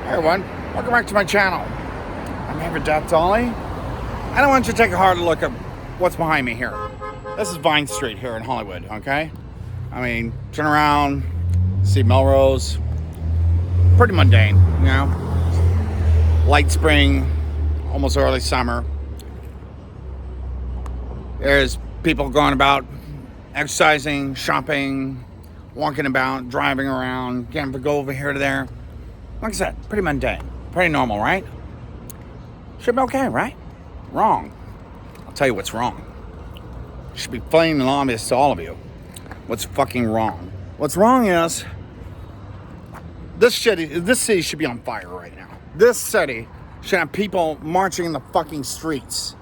Hey everyone, welcome back to my channel. I'm here with DonOLD. And I want you to take a hard look at what's behind me here. This is Vine Street here in Hollywood, okay? I mean, turn around, see Melrose. Pretty mundane, you know? Light spring, almost early summer. There's people going about, exercising, shopping, walking about, driving around, can't go over here to there. Like I said, pretty mundane, pretty normal, right? Should be okay, right? Wrong. I'll tell you what's wrong. It should be plain and obvious to all of you. What's fucking wrong? What's wrong is this city should be on fire right now. This city should have people marching in the fucking streets.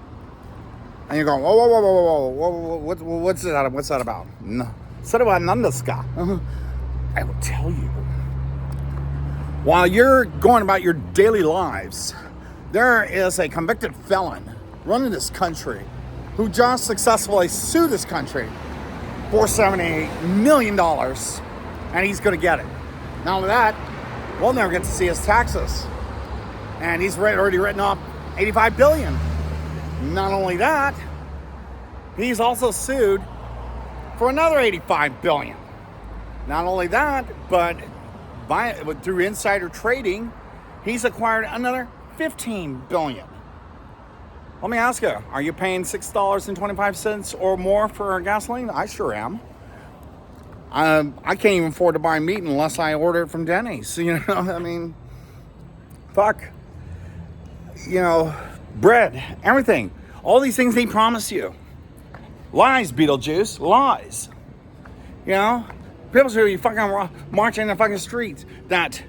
And you're going, whoa, what's that about? No. I will tell you. While you're going about your daily lives, there is a convicted felon running this country who just successfully sued this country for $78 million, and he's going to get it. Not only that, we'll never get to see his taxes. And he's already written off $85 billion. Not only that, he's also sued for another $85 billion. Not only that, but through insider trading, he's acquired another $15 billion. Let me ask you, are you paying $6.25 or more for gasoline? I sure am. I can't even afford to buy meat unless I order it from Denny's. You know, I mean, fuck. You know, bread, everything. All these things they promise you. Lies, Beetlejuice, lies. You know? People should be fucking marching in the fucking streets that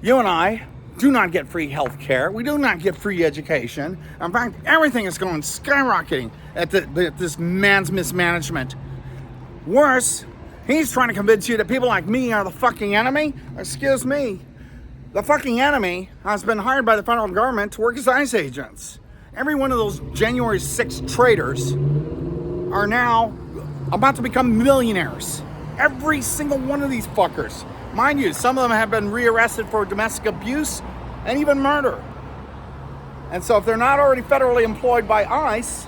you and I do not get free health care. We do not get free education. In fact, everything is going skyrocketing at this man's mismanagement. Worse, he's trying to convince you that people like me are the fucking enemy. Excuse me. The fucking enemy has been hired by the federal government to work as ICE agents. Every one of those January 6th traitors are now about to become millionaires. Every single one of these fuckers. Mind you, some of them have been rearrested for domestic abuse and even murder. And so if they're not already federally employed by ICE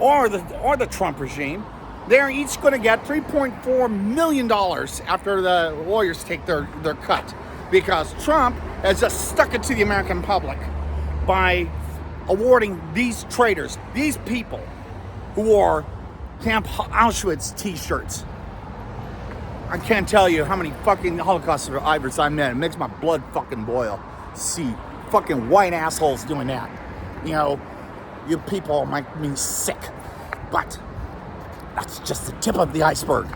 or the Trump regime, they're each going to get $3.4 million after the lawyers take their cut. Because Trump has just stuck it to the American public by awarding these traitors, these people who wore Camp Auschwitz t-shirts. I can't tell you how many fucking Holocaust survivors I met. It makes my blood fucking boil. See fucking white assholes doing that. You know, you people make me sick. But that's just the tip of the iceberg.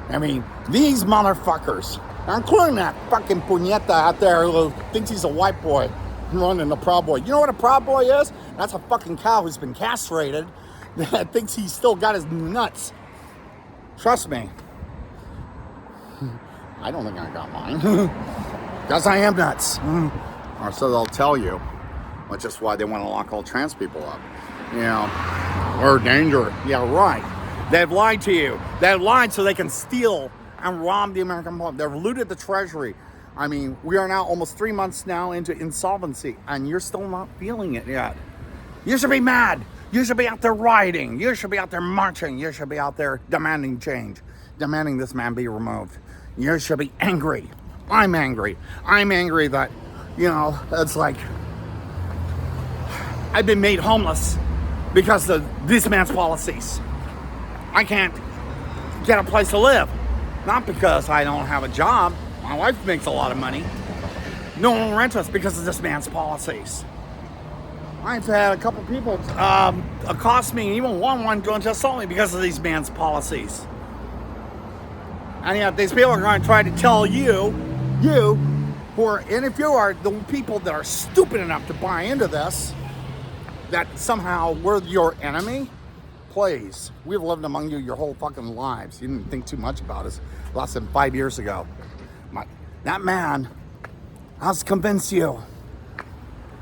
I mean, these motherfuckers, including that fucking puñeta out there who thinks he's a white boy running a Proud Boy. You know what a Proud Boy is? That's a fucking cow who's been castrated that thinks he's still got his nuts. Trust me. I don't think I got mine. Because I am nuts. Or so they'll tell you. Which is why they want to lock all trans people up. You know, we're danger. Yeah, right. They've lied to you. They've lied so they can steal and rob the American public. They've looted the Treasury. I mean, we are now almost 3 months now into insolvency. And you're still not feeling it yet. You should be mad. You should be out there rioting. You should be out there marching. You should be out there demanding change. Demanding this man be removed. You should be angry. I'm angry. I'm angry that, you know, it's like I've been made homeless because of this man's policies. I can't get a place to live. Not because I don't have a job. My wife makes a lot of money. No one will rent us because of this man's policies. I've had a couple people accost me, and even one going to assault me because of these man's policies. And yet these people are going to try to tell you who are, and if you are the people that are stupid enough to buy into this, that somehow we're your enemy, please. We've lived among you your whole fucking lives. You didn't think too much about us less than 5 years ago. That man has convinced you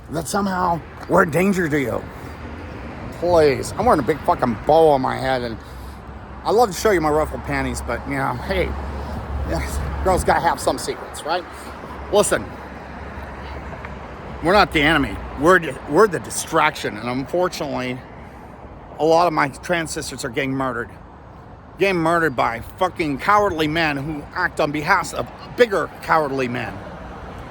that somehow we're a danger to you. Please. I'm wearing a big fucking bow on my head, and I love to show you my ruffled panties, but, you know, hey, girls gotta have some secrets, right? Listen, We're not the enemy. We're the distraction. And unfortunately, a lot of my trans sisters are getting murdered. Getting murdered by fucking cowardly men who act on behalf of bigger cowardly men.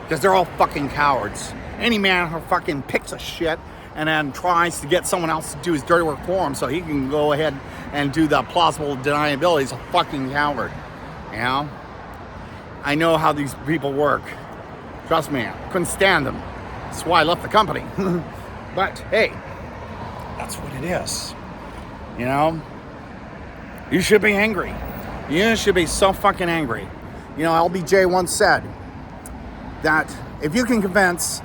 Because they're all fucking cowards. Any man who fucking picks a shit and then tries to get someone else to do his dirty work for him so he can go ahead and do the plausible deniability is a fucking coward. You know? I know how these people work. Trust me, I couldn't stand them. That's why I left the company. But hey, that's what it is. You know? You should be angry. You should be so fucking angry. You know, LBJ once said that if you can convince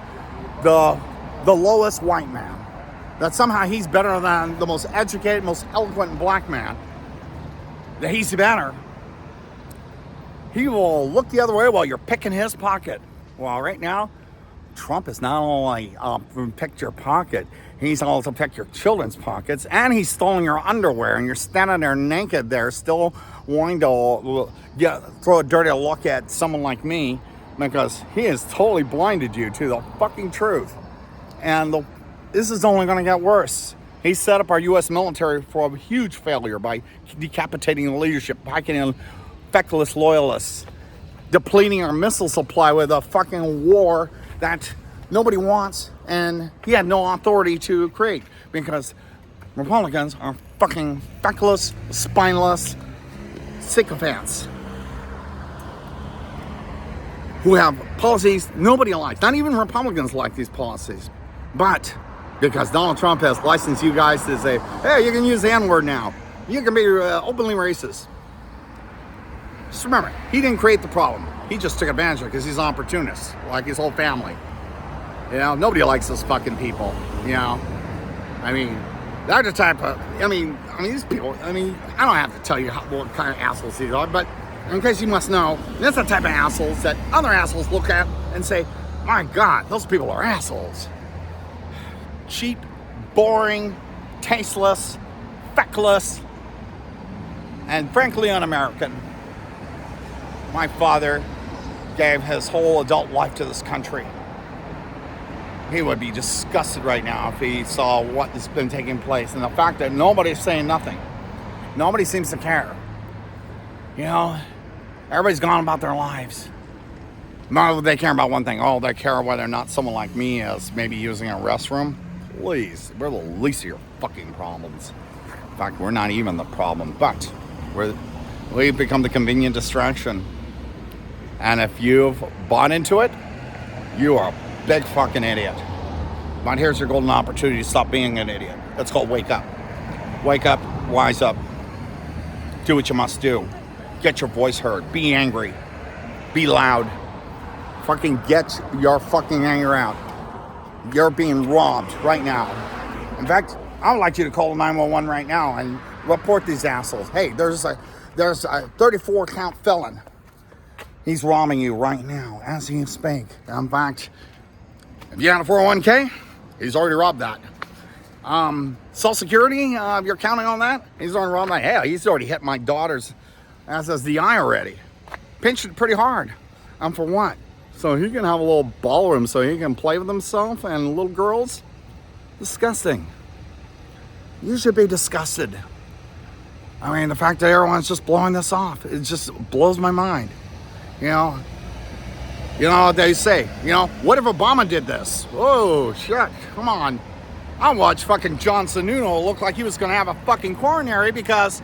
the lowest white man that somehow he's better than the most educated, most eloquent black man, that he's better, he will look the other way while you're picking his pocket. Well, right now, Trump is not only picked your pocket, he's also picked your children's pockets, and he's stolen your underwear, and you're standing there naked there, still wanting to throw a dirty look at someone like me, because he has totally blinded you to the fucking truth. And this is only going to get worse. He set up our U.S. military for a huge failure by decapitating the leadership, picking in feckless loyalists, depleting our missile supply with a fucking war that nobody wants, and he had no authority to create, because Republicans are fucking feckless, spineless sycophants who have policies nobody likes. Not even Republicans like these policies. But because Donald Trump has licensed you guys to say, hey, you can use the N-word now. You can be openly racist. Just remember, he didn't create the problem. He just took advantage of it because he's an opportunist, like his whole family. You know, nobody likes those fucking people, you know. I mean, they're the type of, I mean, these people, I don't have to tell you what kind of assholes these are, but in case you must know, that's the type of assholes that other assholes look at and say, my God, those people are assholes. Cheap, boring, tasteless, feckless, and frankly un-American. My father gave his whole adult life to this country. He would be disgusted right now if he saw what has been taking place and the fact that nobody's saying nothing. Nobody seems to care. You know, everybody's gone about their lives. No, they care about one thing. Oh, they care whether or not someone like me is maybe using a restroom. Please, we're the least of your fucking problems. In fact, we're not even the problem, but we've become the convenient distraction. And if you've bought into it, you are a big fucking idiot. But here's your golden opportunity to stop being an idiot. It's called wake up. Wake up, wise up. Do what you must do. Get your voice heard. Be angry. Be loud. Fucking get your fucking anger out. You're being robbed right now. In fact, I would like you to call 911 right now and report these assholes. Hey, there's a 34 count felon. He's robbing you right now as he speak. In fact, if you got a 401k, he's already robbed that. Social Security, you're counting on that? He's already robbed that. Hell, he's already hit my daughter's SSDI already. Pinched it pretty hard. For what? So he can have a little ballroom so he can play with himself and little girls? Disgusting. You should be disgusted. I mean, the fact that everyone's just blowing this off, it just blows my mind. You know what they say, what if Obama did this? Oh, shit, come on. I watched fucking John Sununu look like he was going to have a fucking coronary because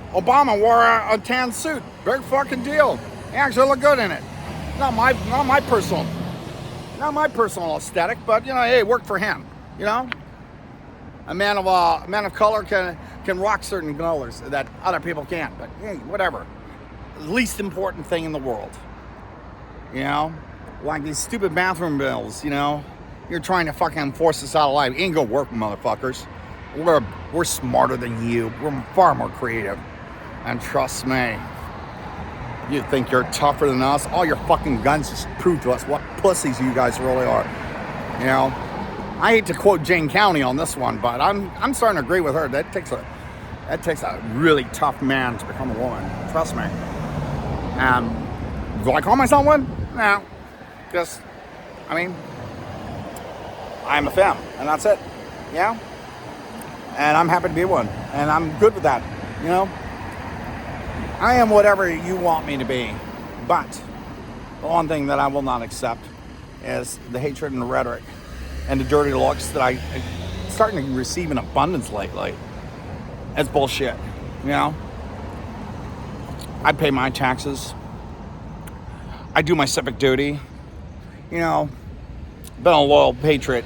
Obama wore a tan suit. Big fucking deal. He actually looked good in it. Not my personal aesthetic, but hey, it worked for him. A man of color can rock certain colors that other people can't. But hey, whatever. Least important thing in the world. Like these stupid bathroom bills. You're trying to fucking force us out of life. It ain't gonna work, motherfuckers. We're smarter than you. We're far more creative. And trust me. You think you're tougher than us? All your fucking guns just prove to us what pussies you guys really are. I hate to quote Jane County on this one, but I'm starting to agree with her. That takes a really tough man to become a woman. Trust me. Do I call myself one? No. Just I mean, I'm a femme, and that's it. Yeah? And I'm happy to be one. And I'm good with that. You know? I am whatever you want me to be. But the one thing that I will not accept is the hatred and the rhetoric and the dirty looks that I'm starting to receive in abundance lately. It's bullshit. You know? I pay my taxes. I do my civic duty. You know, been a loyal patriot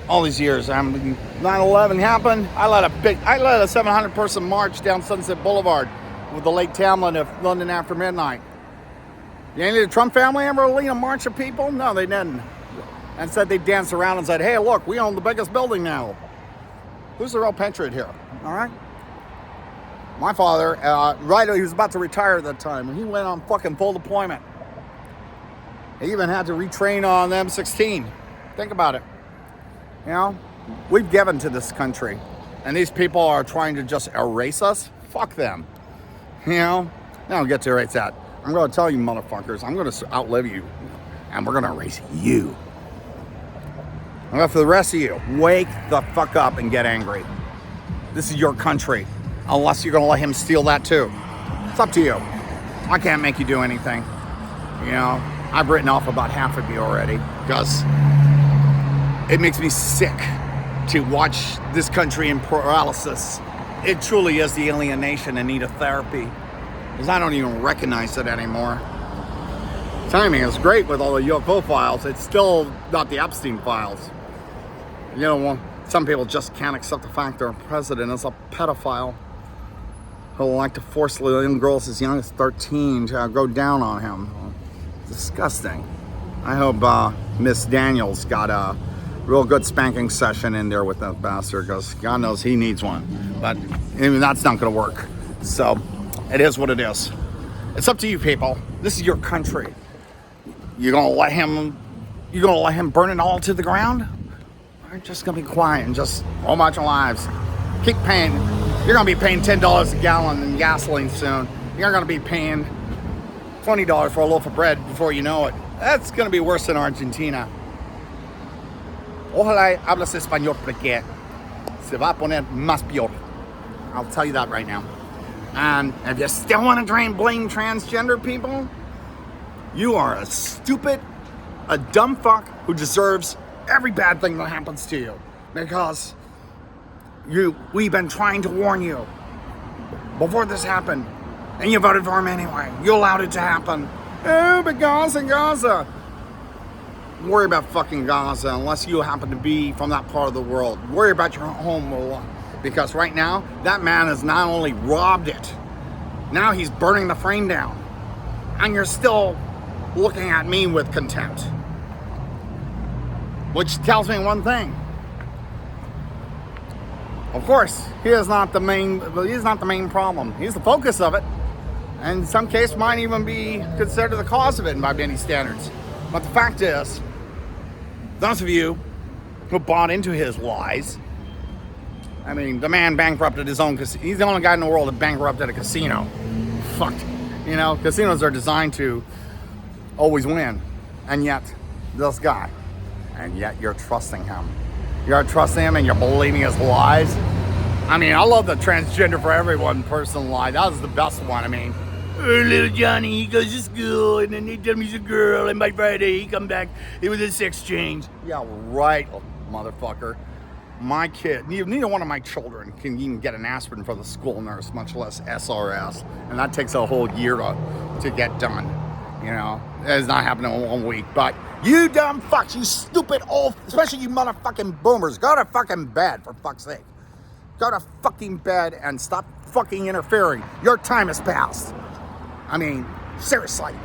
all these years. 9/11 happened. I led a 700-person march down Sunset Boulevard with the Lake Tamlin of London After Midnight. Any of the Trump family ever lead a march of people? No, they didn't. And said they danced around and said, hey, look, we own the biggest building now. Who's the real patriot here? All right? My father, he was about to retire at that time, and he went on fucking full deployment. He even had to retrain on the M16. Think about it. You know, we've given to this country, and these people are trying to just erase us. Fuck them. You know, I don't get to erase that. I'm going to tell you, motherfuckers, I'm going to outlive you, and we're going to erase you. And for the rest of you, wake the fuck up and get angry. This is your country, unless you're going to let him steal that too. It's up to you. I can't make you do anything. You know, I've written off about half of you already because it makes me sick to watch this country in paralysis. It truly is the alienation in need of therapy, because I don't even recognize it anymore. Timing is great with all the UFO files. It's still not the Epstein files. You know, some people just can't accept the fact their president is a pedophile who'll like to force young girls as young as 13 to go down on him. Disgusting. I hope Miss Daniels got a real good spanking session in there with that bastard, because God knows he needs one. But even that's not going to work. So it is what it is. It's up to you, people. This is your country. You're gonna let him burn it all to the ground? Or just gonna be quiet and just roll out your lives? Keep paying. You're gonna be paying $10 a gallon in gasoline soon. You're gonna be paying $20 for a loaf of bread before you know it. That's gonna be worse than Argentina. Ojalá hablas español porque se va a poner más peor. I'll tell you that right now. And if you still want to blame transgender people, you are a stupid, a dumb fuck who deserves every bad thing that happens to you. Because we've been trying to warn you before this happened. And you voted for him anyway. You allowed it to happen. Oh, but Gaza. Worry about fucking Gaza unless you happen to be from that part of the world. Worry about your home world. Because right now, that man has not only robbed it, now he's burning the frame down. And you're still looking at me with contempt. Which tells me one thing. Of course, he is not the main problem. He's the focus of it. And in some case might even be considered the cause of it by many standards. But the fact is, those of you who bought into his lies, I mean, the man bankrupted his own casino. He's the only guy in the world that bankrupted a casino. Fucked. You know, casinos are designed to always win. And yet, this guy. And yet you're trusting him. You're trusting him and you're believing his lies. I mean, I love the transgender for everyone person lie. That was the best one. I mean, oh, little Johnny, he goes to school and then they tell me he's a girl and by Friday he come back, it was a sex change. Yeah, right, motherfucker. My kid, neither one of my children can even get an aspirin from the school nurse, much less SRS. And that takes a whole year to get done. You know, it's not happening in 1 week. But you dumb fucks, you stupid old, especially you motherfucking boomers, go to fucking bed, for fuck's sake. Go to fucking bed and stop fucking interfering. Your time has passed. I mean, seriously.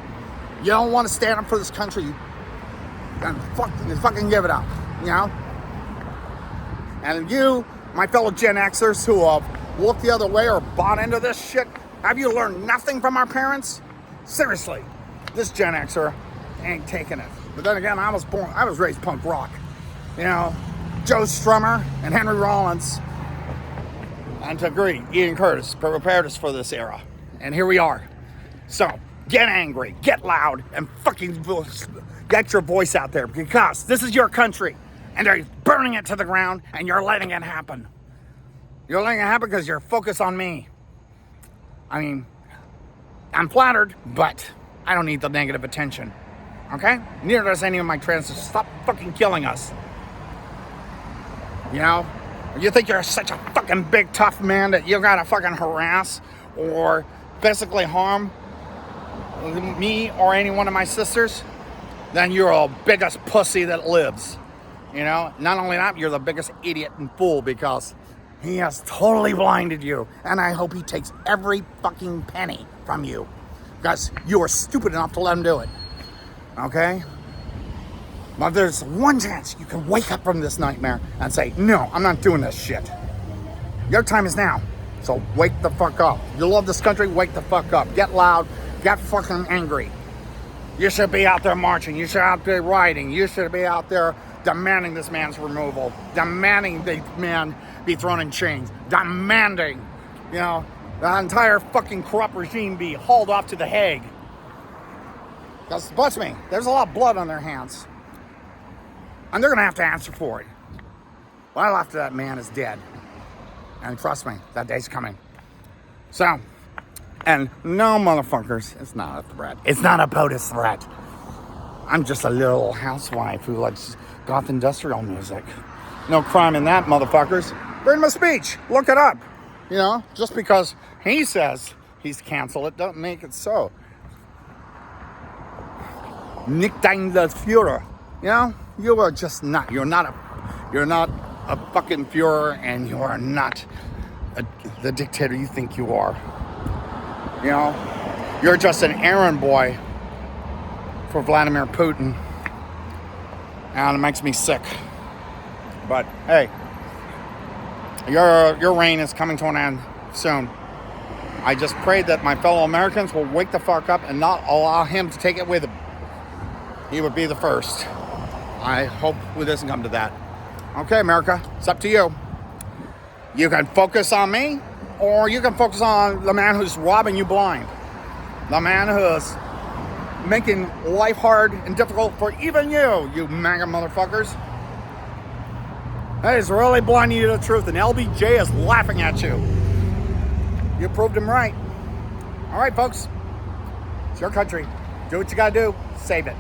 You don't want to stand up for this country, then fucking give it up, you know? And you, my fellow Gen Xers who have looked the other way or bought into this shit, have you learned nothing from our parents? Seriously, this Gen Xer ain't taking it. But then again, I was raised punk rock. You know, Joe Strummer and Henry Rollins, and to agree, Ian Curtis prepared us for this era. And here we are. So, get angry, get loud, and fucking get your voice out there, because this is your country and they're burning it to the ground and you're letting it happen. You're letting it happen because you're focused on me. I mean, I'm flattered, but I don't need the negative attention. Okay? Neither does any of my transits. Stop fucking killing us. You know? You think you're such a fucking big tough man that you gotta fucking harass or physically harm me or any one of my sisters? Then you're the biggest pussy that lives. You know? Not only that, you're the biggest idiot and fool, because he has totally blinded you. And I hope he takes every fucking penny from you, because you are stupid enough to let him do it. Okay? But there's one chance you can wake up from this nightmare and say, no, I'm not doing this shit. Your time is now. So wake the fuck up. You love this country, wake the fuck up. Get loud, get fucking angry. You should be out there marching. You should be out there rioting. You should be out there demanding this man's removal. Demanding the man be thrown in chains. Demanding, you know, the entire fucking corrupt regime be hauled off to The Hague. Because, bless me, there's a lot of blood on their hands. And they're going to have to answer for it. Well, after that man is dead. And trust me, that day's coming. So, and no, motherfuckers, it's not a threat. It's not about a threat. I'm just a little housewife who likes goth industrial music. No crime in that, motherfuckers. Freedom of speech. Look it up. You know, just because he says he's canceled it, don't make it so. Nicht dein Führer. You know, you are just not. You're not a fucking Führer, and you are not the dictator you think you are. You know, you're just an errand boy for Vladimir Putin, and it makes me sick. But hey, your reign is coming to an end soon. I just pray that my fellow Americans will wake the fuck up and not allow him to take it with him. He would be the first. I hope it doesn't come to that. Okay, America, it's up to you. You can focus on me, or you can focus on the man who's robbing you blind. The man who's making life hard and difficult for even you MAGA motherfuckers. That is really blinding you to the truth, and LBJ is laughing at you. You proved him right. All right, folks. It's your country. Do what you gotta do. Save it.